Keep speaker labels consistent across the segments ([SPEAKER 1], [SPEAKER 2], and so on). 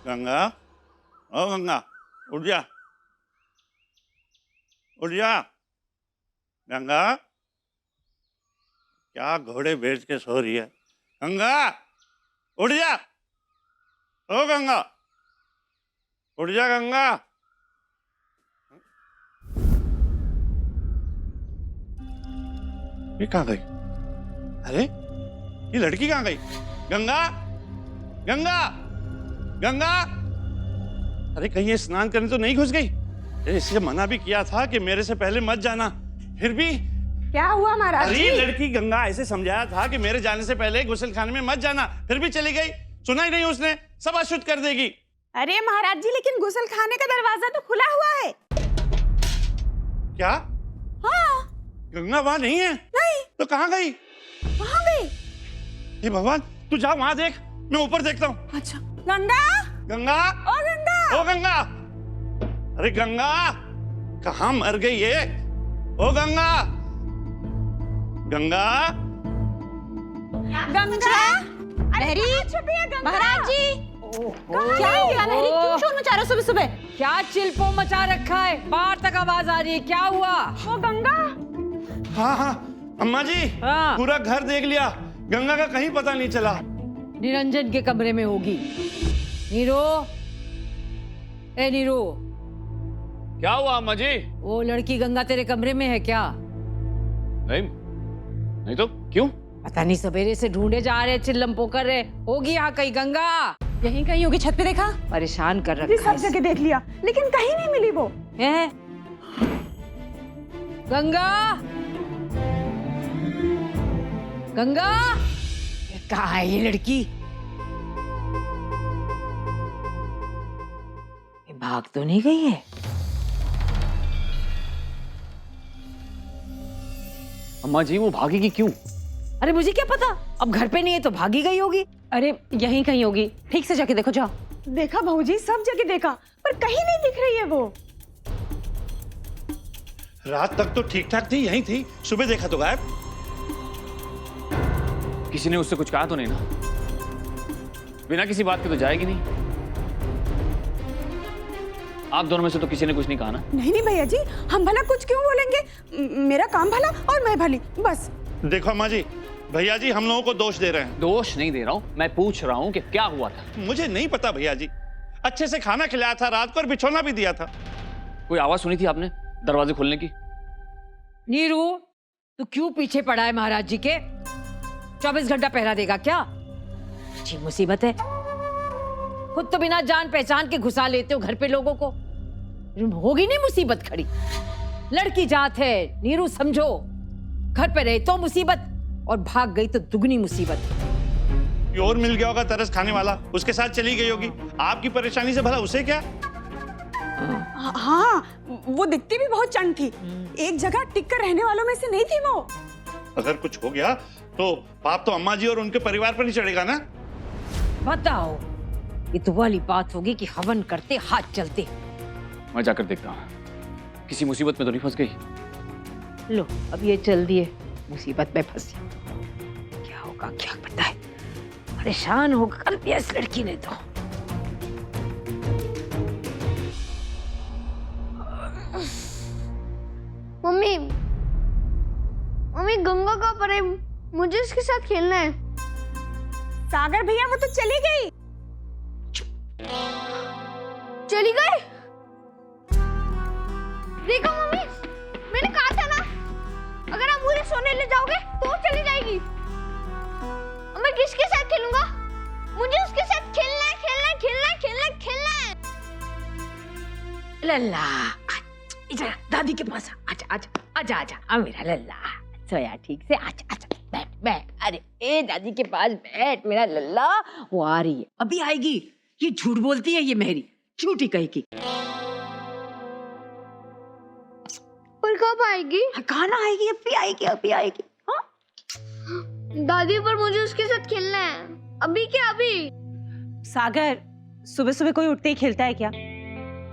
[SPEAKER 1] गंगा, ओ गंगा, उठ जा, उठ जा। गंगा, क्या घोड़े बेच के सो रही है? गंगा, उठ जा। ओ गंगा, उठ जा गंगा। ये कहाँ गई? अरे ये लड़की कहाँ गई? गंगा, गंगा, गंगा। अरे कहीं ये स्नान करने तो नहीं घुस गई? इससे मना भी किया था कि मेरे से पहले मत जाना, फिर भी।
[SPEAKER 2] क्या हुआ महाराज जी?
[SPEAKER 1] अरे लड़की गंगा ऐसे समझाया था कि मेरे जाने से पहले गुस्लखाने में मत जाना, फिर भी चली गई। सुना ही नहीं उसने, सब अशुद्ध कर देगी।
[SPEAKER 2] अरे महाराज जी, लेकिन गुस्लखाने का दरवाजा तो खुला हुआ है।
[SPEAKER 1] क्या?
[SPEAKER 2] हाँ।
[SPEAKER 1] गंगा वहां नहीं है?
[SPEAKER 2] नहीं।
[SPEAKER 1] तो कहाँ गई?
[SPEAKER 2] कहाँ गई?
[SPEAKER 1] हे भगवान, तू जा वहां देख, मैं ऊपर देखता हूँ।
[SPEAKER 2] अच्छा। गंगा,
[SPEAKER 1] गंगा,
[SPEAKER 2] ओ गंगा,
[SPEAKER 1] ओ गंगा। अरे गंगा, कहाँ मर गई ये? ओ गंगा, गंगा,
[SPEAKER 2] गंगा। लहरी, महाराज जी, क्या हुआ लहरी? क्यों शोर मचा रहे हो सुबह सुबह?
[SPEAKER 3] क्या चिल्पो मचा रखा है? बाहर तक आवाज आ रही है, क्या हुआ?
[SPEAKER 2] वो गंगा।
[SPEAKER 1] हाँ हाँ अम्मा जी,
[SPEAKER 3] हाँ।
[SPEAKER 1] पूरा घर देख लिया, गंगा का कहीं पता नहीं चला।
[SPEAKER 3] निरंजन के कमरे में होगी। नीरो, ए नीरो,
[SPEAKER 4] क्या हुआ अम्मा जी?
[SPEAKER 3] वो लड़की गंगा तेरे कमरे में है क्या?
[SPEAKER 4] नहीं, नहीं तो क्यों?
[SPEAKER 3] पता नहीं, सवेरे से ढूंढे जा रहे, चिल्लम पोकर रहे। होगी यहाँ कहीं गंगा।
[SPEAKER 2] यहीं कहीं होगी, छत पे देखा?
[SPEAKER 3] परेशान कर
[SPEAKER 2] जी
[SPEAKER 3] रखा
[SPEAKER 2] सब जगह देख लिया, लेकिन कहीं नहीं मिली वो।
[SPEAKER 3] है। गंगा, गंगा, कहाँ है ये लड़की? ये भाग तो नहीं गई है?
[SPEAKER 4] अम्मा जी वो भागेगी क्यों?
[SPEAKER 3] अरे मुझे क्या पता, अब घर पे नहीं है तो भागी गई होगी।
[SPEAKER 2] अरे यहीं कहीं होगी, ठीक से जाके देखो, जाओ। देखा भाऊजी, सब जगह देखा, पर कहीं नहीं दिख रही है वो।
[SPEAKER 1] रात तक तो ठीक ठाक थी, यहीं थी, सुबह देखा तो गायब।
[SPEAKER 4] किसी ने उससे कुछ कहा तो नहीं ना? बिना किसी बात के तो जाएगी नहीं। आप दोनों में से तो किसी ने कुछ नहीं कहा ना?
[SPEAKER 2] नहीं नहीं भैया जी, हम भला कुछ क्यों बोलेंगे? मेरा काम भला और मैं भली, बस।
[SPEAKER 1] देखो अम्मा जी, भैया जी हम लोगों को दोष दे रहे हैं।
[SPEAKER 4] दोष नहीं दे रहा हूँ, मैं पूछ रहा हूँ कि क्या हुआ था।
[SPEAKER 1] मुझे नहीं पता भैया जी, अच्छे से खाना खिलाया था रात को और बिछोना भी दिया था।
[SPEAKER 4] कोई आवाज सुनी थी आपने दरवाजे खोलने की?
[SPEAKER 3] नीरू, तू क्यों पीछे पड़ा है महाराज जी के? 24 घंटा पहरा देगा क्या? अच्छी मुसीबत है, खुद तो बिना जान पहचान के घुसा लेते हो घर पे लोगों को। होगी नहीं मुसीबत खड़ी? लड़की जात है नीरू, समझो। घर पे रहे तो मुसीबत, और भाग गई तो दुगनी मुसीबत।
[SPEAKER 1] कोई और मिल गया होगा तरस खाने वाला, उसके साथ चली गई होगी। आपकी परेशानी से भला उसे क्या?
[SPEAKER 2] हाँ, वो दिखती भी बहुत चंड थी, एक जगह टिक कर रहने वालों में से नहीं थी वो।
[SPEAKER 1] अगर कुछ हो गया तो पाप तो अम्मा जी और उनके परिवार पर ही चढ़ेगा ना?
[SPEAKER 3] बताओ, ये तो वाली बात होगी कि हवन करते हाथ चलते।
[SPEAKER 4] मैं जाकर देखता हूँ, किसी मुसीबत में तो नहीं फंस गई।
[SPEAKER 3] लो, अब ये चल दिए, मुसीबत में फंसी। क्या होगा क्या पता है, परेशान हो कर दिया इस लड़की ने तो।
[SPEAKER 5] मम्मी, मम्मी गंगा का पर है, मुझे इसके साथ खेलना है।
[SPEAKER 2] सागर भैया वो तो चली गई।
[SPEAKER 5] चली गई? देखो मम्मी, मैंने कहा था ना, अगर आप मुझे सोने ले जाओगे तो वो चली जाएगी। अब मैं किसके साथ खेलूंगा? मुझे उसके साथ खेलना है, खेलना है, खेलना है, खेलना है, खेलना है।
[SPEAKER 3] लल्ला, इधर दादी के पास आजा, आजा, आजा, आजा, आ मेरा लल्ला, सोया ठीक से, आजा, आजा, बैठ, बैठ। अरे ए दादी के पास बैठ मेरा लल्ला, वो आ रही है, अभी आएगी। ये झूठ बोलती है ये मेहरी, झूठी कहेगी।
[SPEAKER 5] और कब आएगी?
[SPEAKER 3] कहाँ ना आएगी, अभी आएगी, अभी आएगी। हाँ?
[SPEAKER 5] दादी, पर मुझे उसके साथ खेलना है। अभी क्या अभी?
[SPEAKER 2] सागर, सुबह सुबह कोई उठते ही खेलता है क्या?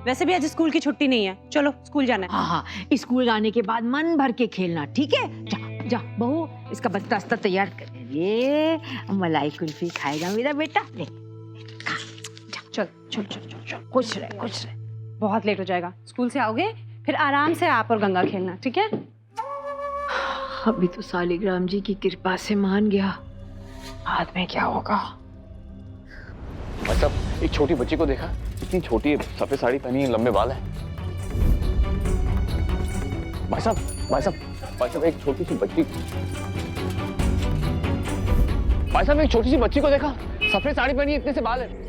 [SPEAKER 2] वैसे भी आज स्कूल की छुट्टी नहीं है, चलो स्कूल जाना है।
[SPEAKER 3] हाँ हाँ, स्कूल जाने के बाद मन भर के खेलना, ठीक है? जा जा बहू, इसका बस्ता तैयार कर। ये मलाई कुल्फी खाएगा मेरा बेटा, ले खा, जा
[SPEAKER 2] चल चल चल चल चल।
[SPEAKER 3] खुश रहे खुश रहे।
[SPEAKER 2] बहुत लेट हो जाएगा, स्कूल से आओगे फिर आराम से आप और गंगा खेलना, ठीक है?
[SPEAKER 3] अभी तो सालिग्राम जी की कृपा से मान गया, बाद में क्या होगा?
[SPEAKER 4] भाई साहब, एक छोटी बच्ची को देखा, इतनी छोटी है, सफेद साड़ी पहनी है, लंबे बाल है। भाई साहब, भाई साहब, भाई साहब, एक छोटी सी बच्ची, भाई साहब, एक छोटी सी बच्ची को देखा, सफेद साड़ी पहनी है, इतने से बाल है।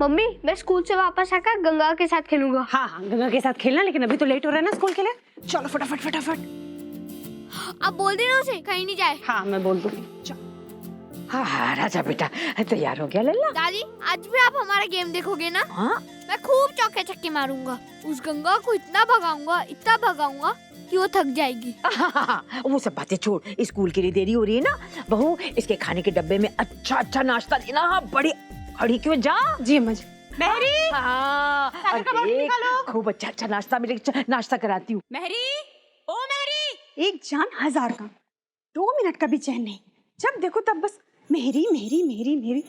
[SPEAKER 5] मम्मी मैं स्कूल से वापस आकर गंगा के साथ खेलूंगा।
[SPEAKER 2] हाँ हाँ, गंगा के साथ खेलना, लेकिन अभी तो लेट हो रहा है ना स्कूल के लिए। चलो फटाफट फटाफट।
[SPEAKER 5] अब बोल देना उसे कहीं नहीं जाए।
[SPEAKER 2] हाँ मैं बोल दूंगी। चलो।
[SPEAKER 3] हाँ राजा बेटा तैयार हो गया लल्ला?
[SPEAKER 5] दादी आज भी आप हमारा गेम देखोगे ना?
[SPEAKER 3] हाँ
[SPEAKER 5] मैं खूब चौके छक्के मारूंगा, उस गंगा को इतना भगाऊंगा कि वो थक जाएगी।
[SPEAKER 3] वो सब बातें छोड़, स्कूल के लिए देरी हो रही है ना। बहू इसके खाने के डब्बे में अच्छा अच्छा नाश्ता लेना। हाँ बड़ी खड़ी क्यों जा।
[SPEAKER 2] जी अम्मा जी। महरी,
[SPEAKER 3] हाँ
[SPEAKER 2] सागर का बॉटल निकालो।
[SPEAKER 3] खूब अच्छा अच्छा नाश्ता मिलेगा, नाश्ता कराती हूँ।
[SPEAKER 2] महरी, ओ महरी।
[SPEAKER 6] एक जान हजार काम, 2 मिनट का भी चैन नहीं, जब देखो तब बस मेहरी मेहरी मेहरी मेहरी।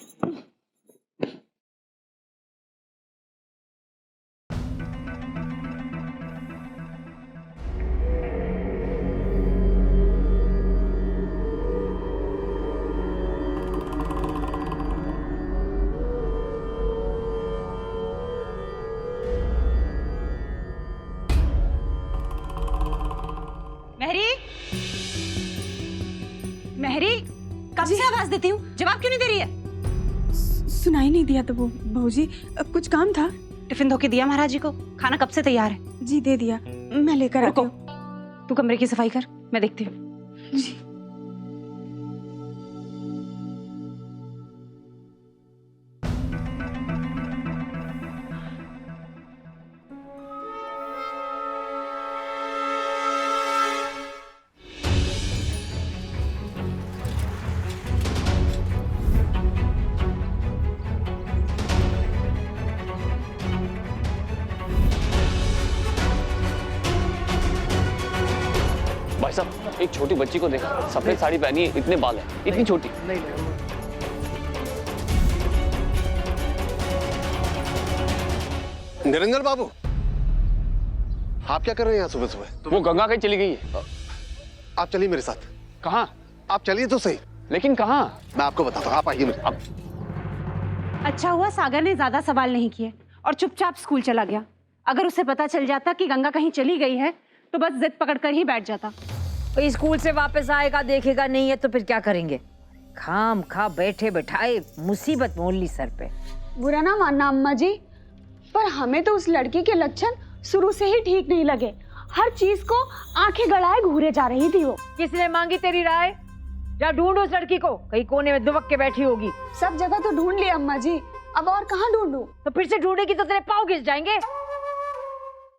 [SPEAKER 2] महरी, महरी, कब से आवाज देती हूँ, जवाब क्यों नहीं दे रही है?
[SPEAKER 6] सुनाई नहीं दिया तो वो बहूजी कुछ काम था।
[SPEAKER 2] टिफिन धो के दिया महाराज जी को, खाना कब से तैयार है।
[SPEAKER 6] जी दे दिया, मैं लेकर आती
[SPEAKER 2] रुको,
[SPEAKER 6] हूँ।
[SPEAKER 2] तू कमरे की सफाई कर, मैं देखती हूँ।
[SPEAKER 6] जी
[SPEAKER 4] भाई साहब, एक छोटी बच्ची को देखा, सफेद साड़ी पहनी है, इतने बाल है, इतनी छोटी।
[SPEAKER 7] निरंजन बाबू, आप क्या कर रहे हैं यहाँ सुबह सुबह?
[SPEAKER 4] वो गंगा कहीं चली गई है।
[SPEAKER 7] आप चलिए मेरे साथ।
[SPEAKER 4] कहाँ?
[SPEAKER 7] आप चलिए तो सही,
[SPEAKER 4] लेकिन कहाँ?
[SPEAKER 7] मैं आपको बताता हूँ, आप आइए मेरे।
[SPEAKER 2] अच्छा हुआ सागर ने ज्यादा सवाल नहीं किए और चुपचाप स्कूल चला गया। अगर उसे पता चल जाता कि गंगा कहीं चली गई है तो बस जिद पकड़कर ही बैठ जाता।
[SPEAKER 3] तो स्कूल से वापस आएगा, देखेगा नहीं है तो फिर क्या करेंगे? खाम खा बैठे बैठाए मुसीबत मोल ली सर पे।
[SPEAKER 6] बुरा ना मानना अम्मा जी, पर हमें तो उस लड़की के लक्षण शुरू से ही ठीक नहीं लगे। हर चीज को आंखें गड़ाए घूरे जा रही थी वो।
[SPEAKER 3] किसने मांगी तेरी राय? जा ढूंढो उस लड़की को, कहीं कोने में दुबक के बैठी होगी।
[SPEAKER 6] सब जगह तो ढूंढ लिया अम्मा जी, अब और कहाँ ढूंढूं?
[SPEAKER 3] तो फिर से ढूंढेगी तो तेरे पाँव घिस जाएंगे।